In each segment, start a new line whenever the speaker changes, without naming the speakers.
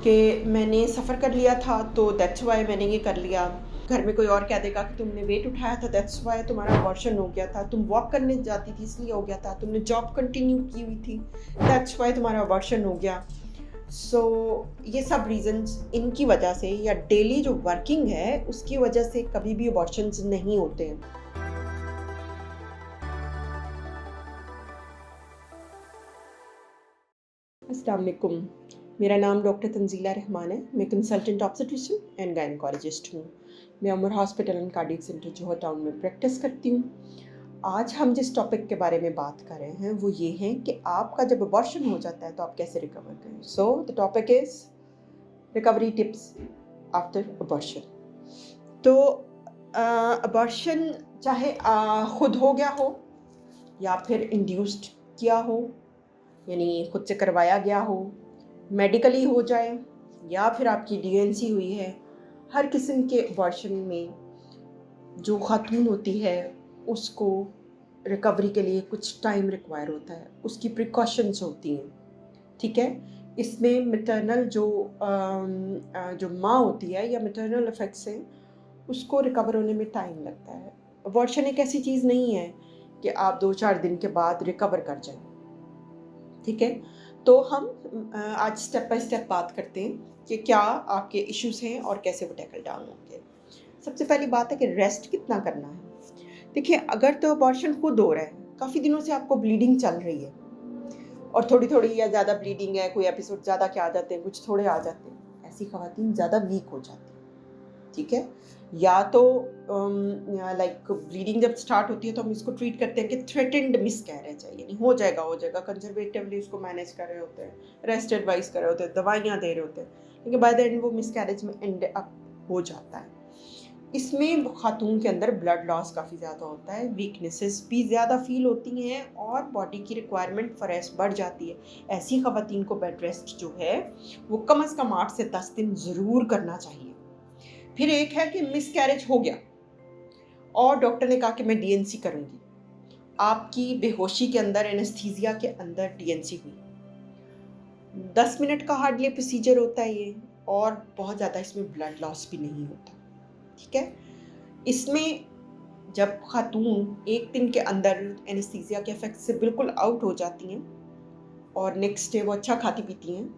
कि मैंने सफ़र कर लिया था तो दैट्स वाई मैंने ये कर लिया। घर में कोई और कह देगा कि तुमने वेट उठाया था दैट्स वाई तुम्हारा अबॉर्शन हो गया था, तुम वॉक करने जाती थी इसलिए हो गया था, तुमने जॉब कंटिन्यू की हुई थी दैट्स वाई तुम्हारा अबॉर्शन हो गया। सो ये सब रीजंस इनकी वजह से या डेली जो वर्किंग है उसकी वजह से कभी भी अबॉर्शंस नहीं होते हैं। अस्सलाम वालेकुम, मेरा नाम डॉक्टर तंजीला रहमान है। मैं कंसल्टेंट ऑब्स्टेट्रिशियन एंड गायनेकोलॉजिस्ट हूँ। मैं Umar hospital and cardiac centre Johar town में प्रैक्टिस करती हूँ। आज हम जिस टॉपिक के बारे में बात कर रहे हैं वो ये है कि आपका जब अबॉर्शन हो जाता है तो आप कैसे रिकवर करें। So the topic is recovery tips after abortion. तो अबॉर्शन चाहे खुद हो गया हो या फिर इंड्यूस्ड किया हो, यानी खुद से करवाया गया हो, मेडिकली हो जाए या फिर आपकी डीएनसी हुई है, हर किस्म के अबॉर्शन में जो खातून होती है उसको रिकवरी के लिए कुछ टाइम रिक्वायर होता है, उसकी प्रिकॉशंस होती हैं, ठीक है। इसमें मैटरनल जो माँ होती है या मैटरनल इफेक्ट्स हैं उसको रिकवर होने में टाइम लगता है। अबॉर्शन एक ऐसी चीज़ नहीं है कि आप 2-4 दिन के बाद रिकवर कर जाएं, ठीक है। तो हम आज स्टेप बाय स्टेप बात करते हैं कि क्या आपके इश्यूज हैं और कैसे वो टैकल डाउन होंगे। सबसे पहली बात है कि रेस्ट कितना करना है। देखिए, अगर तो अबॉर्शन खुद हो रहा है, काफ़ी दिनों से आपको ब्लीडिंग चल रही है और थोड़ी थोड़ी या ज़्यादा ब्लीडिंग है, कोई एपिसोड ज़्यादा के आ जाते हैं, कुछ थोड़े आ जाते हैं, ऐसी ख़वातीन ज़्यादा वीक हो जाती हैं, ठीक है। या तो लाइक ब्लीडिंग जब स्टार्ट होती है तो हम इसको ट्रीट करते हैं कि थ्रेटेंड मिसकैरेज है, यानी हो जाएगा, कंजर्वेटिवली उसको मैनेज कर रहे होते हैं, रेस्ट एडवाइस कर रहे होते हैं, दवाइयाँ दे रहे होते हैं, लेकिन बाय द एंड वो मिसकैरेज में एंड अप हो जाता है। इसमें खातून के अंदर ब्लड लॉस काफ़ी ज़्यादा होता है, वीकनेसेस भी ज़्यादा फील होती हैं और बॉडी की रिक्वायरमेंट फॉर रेस्ट बढ़ जाती है। ऐसी ख़वातीन को बेड रेस्ट जो है वो कम से कम 8 से 10 दिन ज़रूर करना चाहिए। फिर एक है कि मिसकैरेज हो गया और डॉक्टर ने कहा कि मैं डीएनसी करूँगी, आपकी बेहोशी के अंदर, एनेस्थीसिया के अंदर डीएनसी हुई, 10 मिनट का हार्डली प्रोसीजर होता है ये, और बहुत ज़्यादा इसमें ब्लड लॉस भी नहीं होता, ठीक है। इसमें जब खातून एक दिन के अंदर एनेस्थीसिया के इफेक्ट से बिल्कुल आउट हो जाती हैं और नेक्स्ट डे वो अच्छा खाती पीती हैं,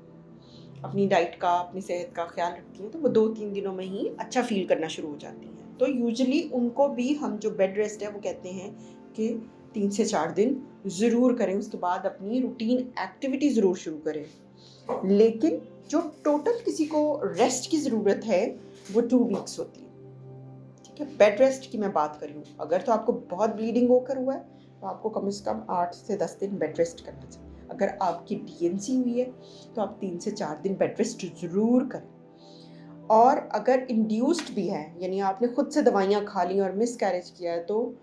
अपनी डाइट का, अपनी सेहत का ख्याल रखती हैं, तो वो 2-3 दिनों में ही अच्छा फील करना शुरू हो जाती हैं। तो यूजुअली उनको भी हम जो बेड रेस्ट है वो कहते हैं कि 3 से 4 दिन ज़रूर करें, उसके बाद अपनी रूटीन एक्टिविटी ज़रूर शुरू करें। लेकिन जो टोटल किसी को रेस्ट की ज़रूरत है वो 2 वीक्स होती है, ठीक है। बेड रेस्ट की मैं बात कर रही हूँ, अगर तो आपको बहुत ब्लीडिंग होकर हुआ है तो आपको कम से कम 8 से 10 दिन बेड रेस्ट करना चाहिए। अगर आपकी डीएनसी हुई है तो आप 3 से 4 दिन बेड रेस्ट ज़रूर करें। और अगर इंड्यूस्ड भी है, यानी आपने खुद से दवाइयाँ खा ली और मिसकैरेज किया है, तो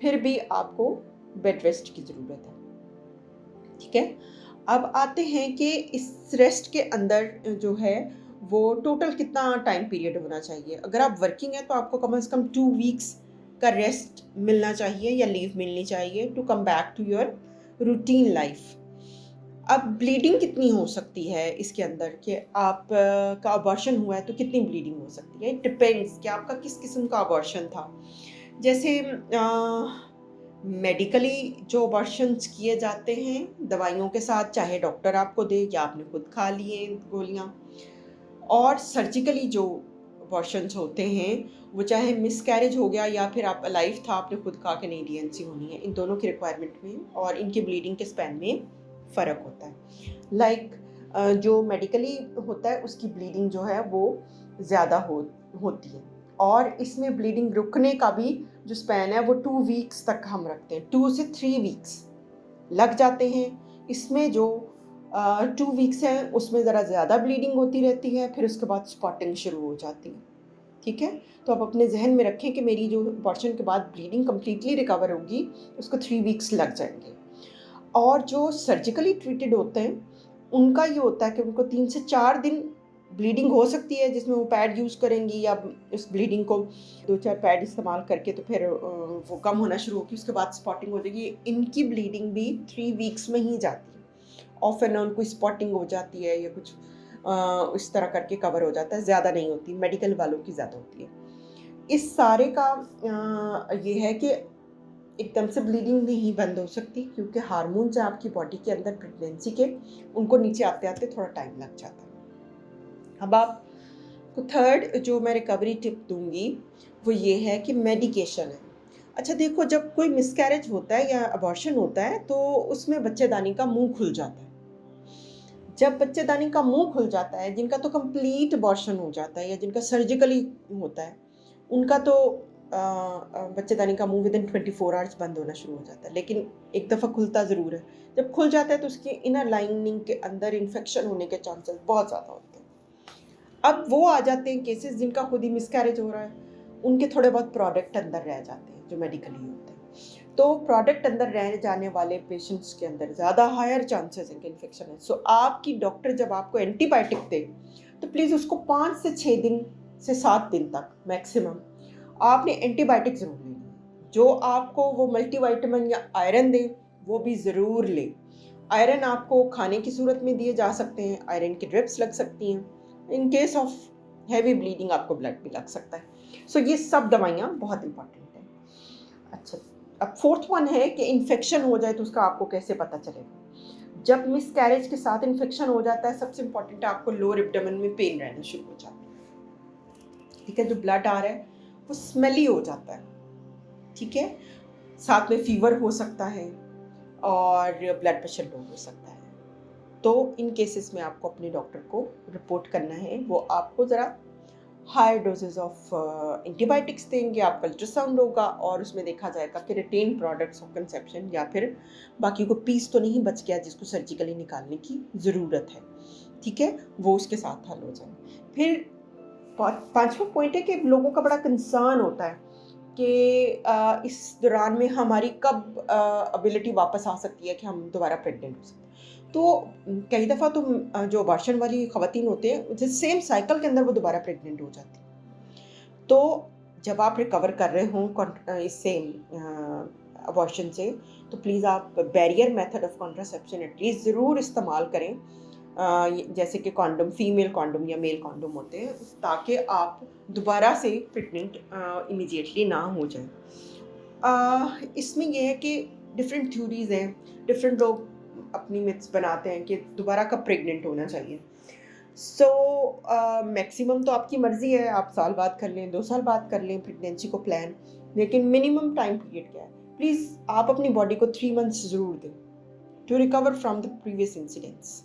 फिर भी आपको बेड रेस्ट की ज़रूरत है, ठीक है। अब आते हैं कि इस रेस्ट के अंदर जो है वो टोटल कितना टाइम पीरियड होना चाहिए। अगर आप वर्किंग है तो आपको कम से कम 2 वीक्स का रेस्ट मिलना चाहिए या लीव मिलनी चाहिए to come back to your routine life. अब ब्लीडिंग कितनी हो सकती है इसके अंदर कि आप का अबॉर्शन हुआ है तो कितनी ब्लीडिंग हो सकती है, इट डिपेंड्स कि आपका किस किस्म का अबॉर्शन था। जैसे मेडिकली जो अबॉर्शंस किए जाते हैं दवाइयों के साथ, चाहे डॉक्टर आपको दे या आपने खुद खा लिए गोलियां, और सर्जिकली जो अबॉर्शंस होते हैं वो चाहे मिसकैरेज हो गया या फिर आप अलाइव था, आपने खुद कहा कि नहीं डीएनसी होनी है, इन दोनों की रिक्वायरमेंट में और इनकी ब्लीडिंग के स्पैन में फ़र्क होता है। लाइक जो मेडिकली होता है उसकी ब्लीडिंग जो है वो ज़्यादा होती है, और इसमें ब्लीडिंग रुकने का भी जो स्पैन है वो 2 वीक्स तक हम रखते हैं, 2 से 3 वीक्स लग जाते हैं। इसमें जो 2 वीक्स हैं उसमें ज़रा ज़्यादा ब्लीडिंग होती रहती है, फिर उसके बाद स्पॉटिंग शुरू हो जाती है, ठीक है। तो आप अपने जहन में रखें कि मेरी जो अबॉर्शन के बाद ब्लीडिंग कम्प्लीटली रिकवर होगी उसको 3 वीक्स लग जाएंगे। और जो सर्जिकली ट्रीटेड होते हैं उनका ये होता है कि उनको 3 से 4 दिन ब्लीडिंग हो सकती है, जिसमें वो पैड यूज़ करेंगी या उस ब्लीडिंग को 2-4 पैड इस्तेमाल करके तो फिर वो कम होना शुरू होगी, उसके बाद स्पॉटिंग हो जाएगी। इनकी ब्लीडिंग भी 3 वीक्स में ही जाती है, ऑफ एंड ऑन कोई स्पॉटिंग हो जाती है या कुछ इस तरह करके कवर हो जाता है, ज़्यादा नहीं होती, मेडिकल वालों की ज़्यादा होती है। इस सारे का ये है कि एकदम से ब्लीडिंग नहीं बंद हो सकती, क्योंकि हार्मोन्स हैं आपकी बॉडी के अंदर प्रेगनेंसी के, उनको नीचे आते आते थोड़ा टाइम लग जाता है। अब आपको थर्ड जो मैं रिकवरी टिप दूंगी वो ये है कि मेडिकेशन है। अच्छा देखो, जब कोई मिसकैरेज होता है या अबॉर्शन होता है तो उसमें बच्चेदानी का मुंह खुल जाता है। जब बच्चेदानी का मुंह खुल जाता है, जिनका तो कंप्लीट अबॉर्शन हो जाता है या जिनका सर्जिकली होता है, उनका तो बच्चेदानी का मुंह विदिन 24 आवर्स बंद होना शुरू हो जाता है, लेकिन एक दफ़ा खुलता ज़रूर है। जब खुल जाता है तो उसकी इनर लाइनिंग के अंदर इन्फेक्शन होने के चांसेस बहुत ज़्यादा होते हैं। अब वो आ जाते हैं केसेस जिनका खुद ही मिसकैरेज हो रहा है, उनके थोड़े बहुत प्रोडक्ट अंदर रह जाते हैं जो मेडिकली होते हैं। तो प्रोडक्ट अंदर रह जाने वाले पेशेंट्स के अंदर ज़्यादा हायर चांसेस हैं कि इन्फेक्शन है। सो आपकी डॉक्टर जब आपको एंटीबायोटिक दे तो प्लीज़ उसको 5 से 6 दिन से 7 दिन तक मैक्सिमम आपने एंटीबायोटिक ज़रूर लेनी है। जो आपको वो मल्टीविटामिन या आयरन दे वो भी ज़रूर ले। आयरन आपको खाने की सूरत में दिए जा सकते हैं, आयरन की ड्रिप्स लग सकती हैं, in case of heavy bleeding आपको ब्लड भी लग सकता है। सो ये सब दवाइयाँ बहुत इंपॉर्टेंट हैं। अच्छा, अब फोर्थ वन है कि इन्फेक्शन हो जाए तो उसका आपको कैसे पता चलेगा। जब मिसकैरेज के साथ इन्फेक्शन हो जाता है, सबसे इम्पॉर्टेंट है आपको लोअर एब्डोमेन में पेन रहना शुरू हो जाता है। ठीक है, जो ब्लड आ रहा है वो स्मेली हो जाता है। ठीक है, साथ में फीवर हो सकता है और ब्लड प्रेशर लो हो सकता है। तो इन केसेस में आपको अपने डॉक्टर को रिपोर्ट करना है। वो आपको ज़रा हाई डोजेज ऑफ एंटीबायोटिक्स देंगे, आपका अल्ट्रासाउंड होगा और उसमें देखा जाएगा कि रिटेन प्रोडक्ट्स ऑफ कंसेप्शन या फिर बाकी को पीस तो नहीं बच गया जिसको सर्जिकली निकालने की ज़रूरत है। ठीक है, वो उसके साथ हल हो जाए। फिर पांचवा पॉइंट है कि लोगों का बड़ा कंसर्न होता है कि इस दौरान में हमारी कब एबिलिटी वापस आ सकती है कि हम दोबारा प्रेग्नेंट हो सकते हैं। तो कई दफ़ा तो जो अबॉर्शन वाली ख़वातीन होते हैं, जिस सेम साइकिल के अंदर वो दोबारा प्रेग्नेंट हो जाती हैं। तो जब आप रिकवर कर रहे हों इस सेम अबॉर्शन से, तो प्लीज़ आप barrier method of contraception at least ज़रूर इस्तेमाल करें, जैसे कि कॉन्डम, फीमेल कॉन्डम या मेल कॉन्डम होते हैं, ताकि आप दोबारा से प्रेग्नेंट इमीडिएटली ना हो जाए। इसमें यह है कि डिफरेंट थ्योरीज़ हैं, डिफरेंट लोग अपनी मिथ्स बनाते हैं कि दोबारा कब प्रेग्नेंट होना चाहिए। सो मैक्सिमम तो आपकी मर्ज़ी है, आप साल बाद कर लें, 2 साल बाद कर लें प्रेगनेंसी को प्लान, लेकिन मिनिमम टाइम पीरियड क्या है? प्लीज़ आप अपनी बॉडी को 3 मंथ्स ज़रूर दें to recover from the previous incidents.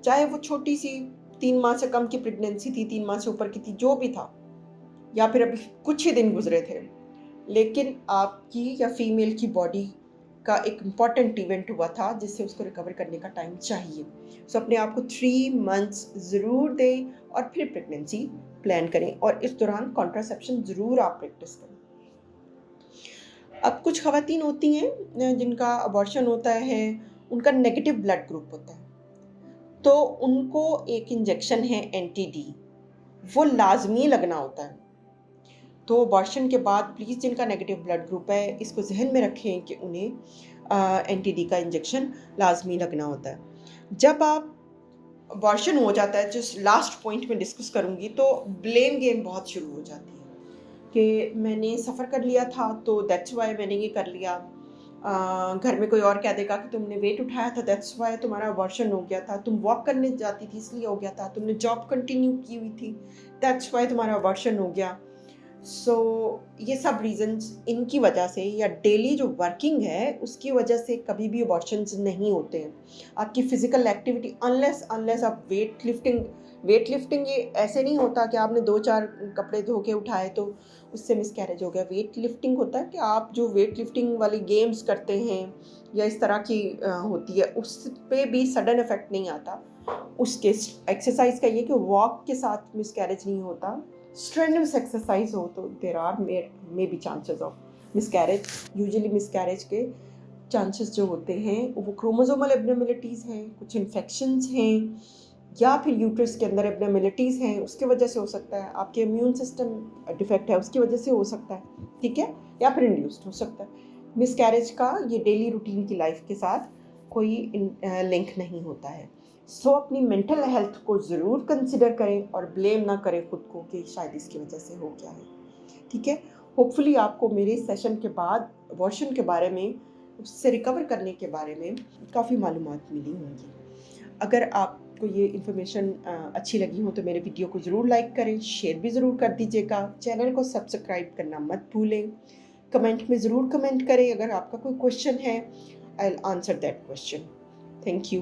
चाहे वो छोटी सी 3 माह से कम की प्रेगनेंसी थी, 3 माह से ऊपर की थी, जो भी था, या फिर अभी कुछ ही दिन गुजरे थे, लेकिन आपकी या फीमेल की बॉडी का एक इम्पॉर्टेंट इवेंट हुआ था जिससे उसको रिकवर करने का टाइम चाहिए। सो अपने आप को 3 मंथ्स ज़रूर दें और फिर प्रेगनेंसी प्लान करें, और इस दौरान कॉन्ट्रासेप्शन ज़रूर आप प्रैक्टिस करें। अब कुछ ख़वातीन होती हैं जिनका अबॉर्शन होता है, उनका नेगेटिव ब्लड ग्रुप होता है, तो उनको एक इंजेक्शन है एंटी-डी, वो लाजमी लगना होता है। तो अबॉर्शन के बाद प्लीज़ जिनका नेगेटिव ब्लड ग्रुप है, इसको जहन में रखें कि उन्हें एंटी-डी का इंजेक्शन लाजमी लगना होता है। जब आप अबॉर्शन हो जाता है, जिस लास्ट पॉइंट में डिस्कस करूँगी, तो ब्लेम गेम बहुत शुरू हो जाती है कि मैंने सफ़र कर लिया था तो दैट्स वाई मैंने ये कर लिया। घर में कोई और कह देगा कि तुमने वेट उठाया था दैट्स वाई तुम्हारा अबॉर्शन हो गया था, तुम वॉक करने जाती थी इसलिए हो गया था, तुमने जॉब कंटिन्यू की हुई थी दैट्स वाई तुम्हारा अबॉर्शन हो गया। सो ये सब रीजंस इनकी वजह से, या डेली जो वर्किंग है उसकी वजह से कभी भी अबॉर्शंस नहीं होते हैं। आपकी फिजिकल एक्टिविटी अनलेस आप वेट लिफ्टिंग ये ऐसे नहीं होता कि आपने 2-4 कपड़े धो के उठाए तो उससे मिसकैरेज हो गया। वेट लिफ्टिंग होता है कि आप जो वेट लिफ्टिंग वाली गेम्स करते हैं या इस तरह की होती है, उस पर भी सडन इफेक्ट नहीं आता। उसके एक्सरसाइज का ये कि वॉक के साथ मिसकैरेज नहीं होता, स्ट्रेनुअस एक्सरसाइज हो तो there are may be chances of miscarriage. Usually miscarriage के चांसेस जो होते हैं वो क्रोमोसोमल एब्नॉर्मलिटीज़ हैं, कुछ इन्फेक्शंस हैं, या फिर यूट्रस के अंदर एब्नॉर्मलिटीज़ हैं, उसके वजह से हो सकता है। आपके इम्यून सिस्टम डिफेक्ट है, उसकी वजह से हो सकता है। ठीक है, या फिर इंड्यूस्ड हो सकता है। मिसकैरेज का ये डेली रूटीन की लाइफ के साथ कोई लिंक नहीं होता है। सो अपनी मेंटल हेल्थ को ज़रूर कंसिडर करें और ब्लेम ना करें खुद को कि शायद इसकी वजह से हो गया है। ठीक है, होपफुली आपको मेरे सेशन के बाद अबॉर्शन के बारे में, उससे रिकवर करने के बारे में काफ़ी मालूमात मिली होंगी। अगर आपको ये इन्फॉर्मेशन अच्छी लगी हो तो मेरे वीडियो को ज़रूर लाइक करें, शेयर भी ज़रूर कर दीजिएगा, चैनल को सब्सक्राइब करना मत भूलें, कमेंट में ज़रूर कमेंट करें। अगर आपका कोई क्वेश्चन है, I will answer that question. Thank you.